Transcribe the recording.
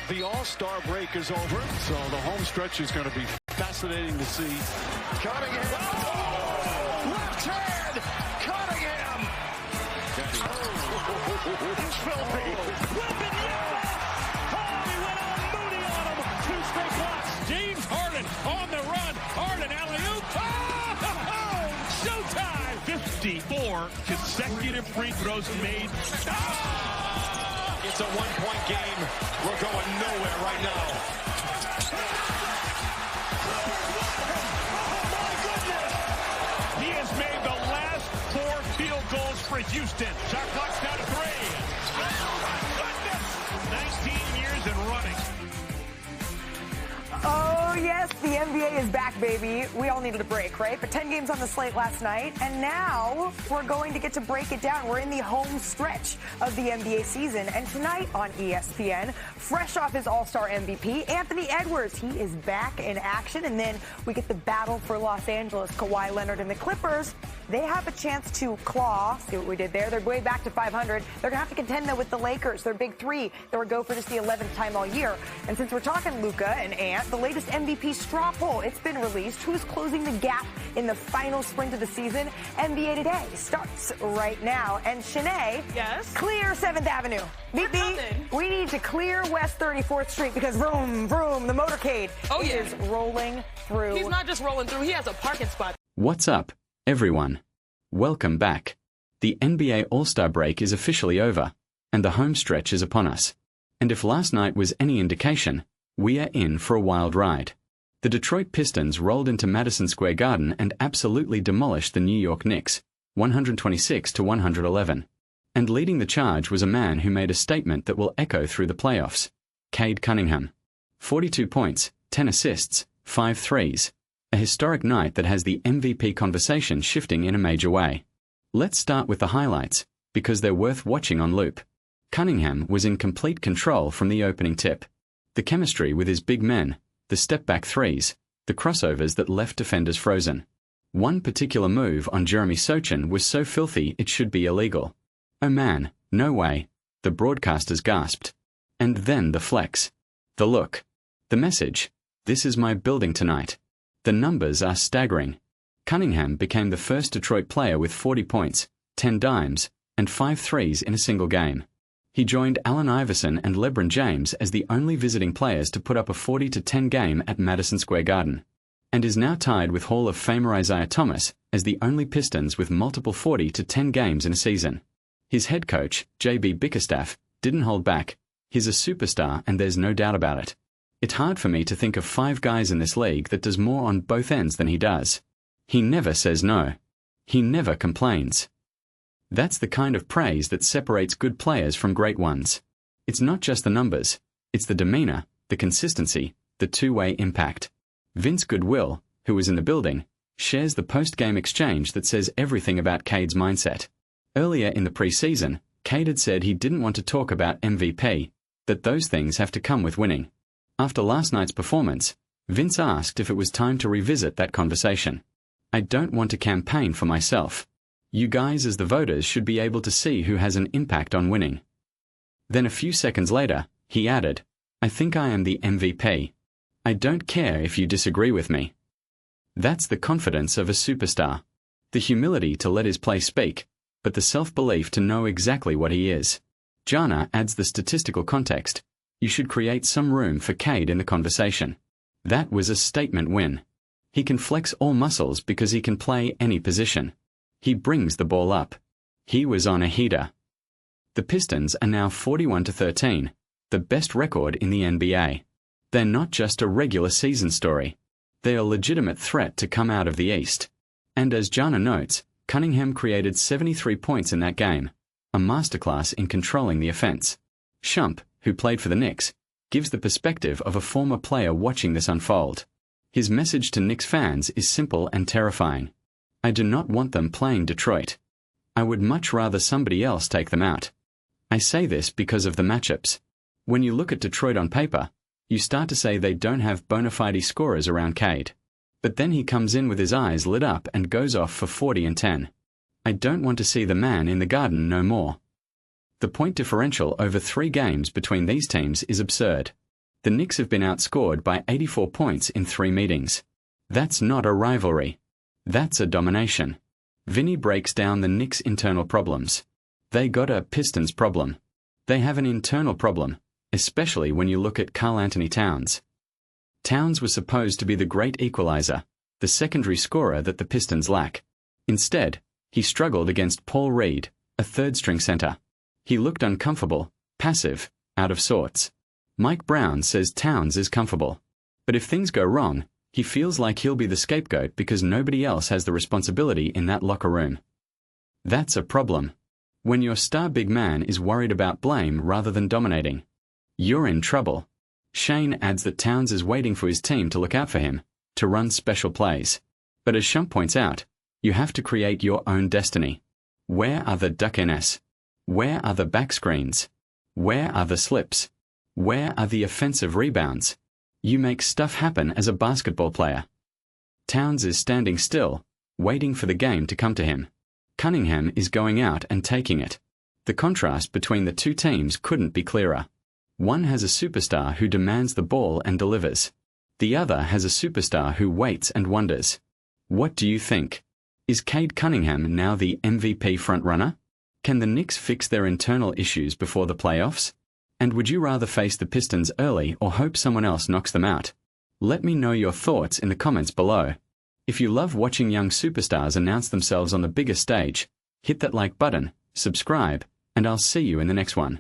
The All-Star break is over, so the home stretch is going to be fascinating to see. Cunningham. Oh! Left hand! Cunningham! It's filthy. Oh, he went all Moody on him. 2 straight blocks. James Harden on the run. Harden alley-oop. Oh! Showtime! 54 consecutive free throws made. It's a one-point game. We're going nowhere right now. Oh, my goodness! He has made the last 4 field goals for Houston. Shot clock's down to 3. Oh, my goodness! 19 years and running. Oh, yes, the NBA is back, baby. We all needed a break, right? But 10 games on the slate last night, and now we're going to get to break it down. We're in the home stretch of the NBA season, and tonight on ESPN, fresh off his All-Star MVP, Anthony Edwards. He is back in action, and then we get the battle for Los Angeles. Kawhi Leonard and the Clippers, they have a chance to claw. See what we did there? They're way back to 500. They're going to have to contend, though, with the Lakers. Their big three that would go for just the 11th time all year. And since we're talking Luka and Ant, the latest MVP straw poll, it's been released. Who's closing the gap in the final sprint of the season? NBA Today starts right now. And Shanae, yes, clear 7th Avenue. Beep, beep. We need to clear West 34th Street because vroom, vroom, the motorcade is rolling through. He's not just rolling through. He has a parking spot. What's up, everyone? Welcome back. The NBA All-Star break is officially over, and the home stretch is upon us. And if last night was any indication, we are in for a wild ride. The Detroit Pistons rolled into Madison Square Garden and absolutely demolished the New York Knicks, 126-111. And leading the charge was a man who made a statement that will echo through the playoffs, KADE Cunningham. 42 points, 10 assists, 5 threes. A historic night that has the MVP conversation shifting in a major way. Let's start with the highlights, because they're worth watching on loop. Cunningham was in complete control from the opening tip. The chemistry with his big men, the step-back threes, the crossovers that left defenders frozen. One particular move on Jeremy Sochan was so filthy it should be illegal. Oh man, no way, the broadcasters gasped. And then the flex. The look. The message. This is my building tonight. The numbers are staggering. Cunningham became the first Detroit player with 40 points, 10 dimes, and 5 threes in a single game. He joined Allen Iverson and LeBron James as the only visiting players to put up a 40-10 game at Madison Square Garden, and is now tied with Hall of Famer Isaiah Thomas as the only Pistons with multiple 40-10 games in a season. His head coach, J.B. Bickerstaff, didn't hold back. He's a superstar and there's no doubt about it. It's hard for me to think of 5 guys in this league that does more on both ends than he does. He never says no. He never complains. That's the kind of praise that separates good players from great ones. It's not just the numbers, it's the demeanor, the consistency, the two-way impact. Vince Goodwill, who was in the building, shares the post-game exchange that says everything about KADE's mindset. Earlier in the preseason, KADE had said he didn't want to talk about MVP, that those things have to come with winning. After last night's performance, Vince asked if it was time to revisit that conversation. I don't want to campaign for myself. You guys as the voters should be able to see who has an impact on winning. Then a few seconds later, he added, I think I am the MVP. I don't care if you disagree with me. That's the confidence of a superstar. The humility to let his play speak, but the self-belief to know exactly what he is. Jana adds the statistical context. You should create some room for KADE in the conversation. That was a statement win. He can flex all muscles because he can play any position. He brings the ball up. He was on a heater. The Pistons are now 41-13, the best record in the NBA. They're not just a regular season story. They're a legitimate threat to come out of the East. And as Jana notes, Cunningham created 73 points in that game, a masterclass in controlling the offense. Shump, who played for the Knicks, gives the perspective of a former player watching this unfold. His message to Knicks fans is simple and terrifying. I do not want them playing Detroit. I would much rather somebody else take them out. I say this because of the matchups. When you look at Detroit on paper, you start to say they don't have bona fide scorers around KADE. But then he comes in with his eyes lit up and goes off for 40 and 10. I don't want to see the man in the Garden no more. The point differential over 3 games between these teams is absurd. The Knicks have been outscored by 84 points in 3 meetings. That's not a rivalry. That's a domination. Vinny breaks down the Knicks' internal problems. They got a Pistons problem. They have an internal problem, especially when you look at Karl Anthony Towns. Towns was supposed to be the great equalizer, the secondary scorer that the Pistons lack. Instead, he struggled against Paul Reed, a third-string center. He looked uncomfortable, passive, out of sorts. Mike Brown says Towns is comfortable. But if things go wrong, he feels like he'll be the scapegoat because nobody else has the responsibility in that locker room. That's a problem. When your star big man is worried about blame rather than dominating, you're in trouble. Shane adds that Towns is waiting for his team to look out for him, to run special plays. But as Shump points out, you have to create your own destiny. Where are the duck-ins? Where are the back screens? Where are the slips? Where are the offensive rebounds? You make stuff happen as a basketball player. Towns is standing still, waiting for the game to come to him. Cunningham is going out and taking it. The contrast between the two teams couldn't be clearer. One has a superstar who demands the ball and delivers. The other has a superstar who waits and wonders. What do you think? Is KADE Cunningham now the MVP frontrunner? Can the Knicks fix their internal issues before the playoffs? And would you rather face the Pistons early or hope someone else knocks them out? Let me know your thoughts in the comments below. If you love watching young superstars announce themselves on the biggest stage, hit that like button, subscribe, and I'll see you in the next one.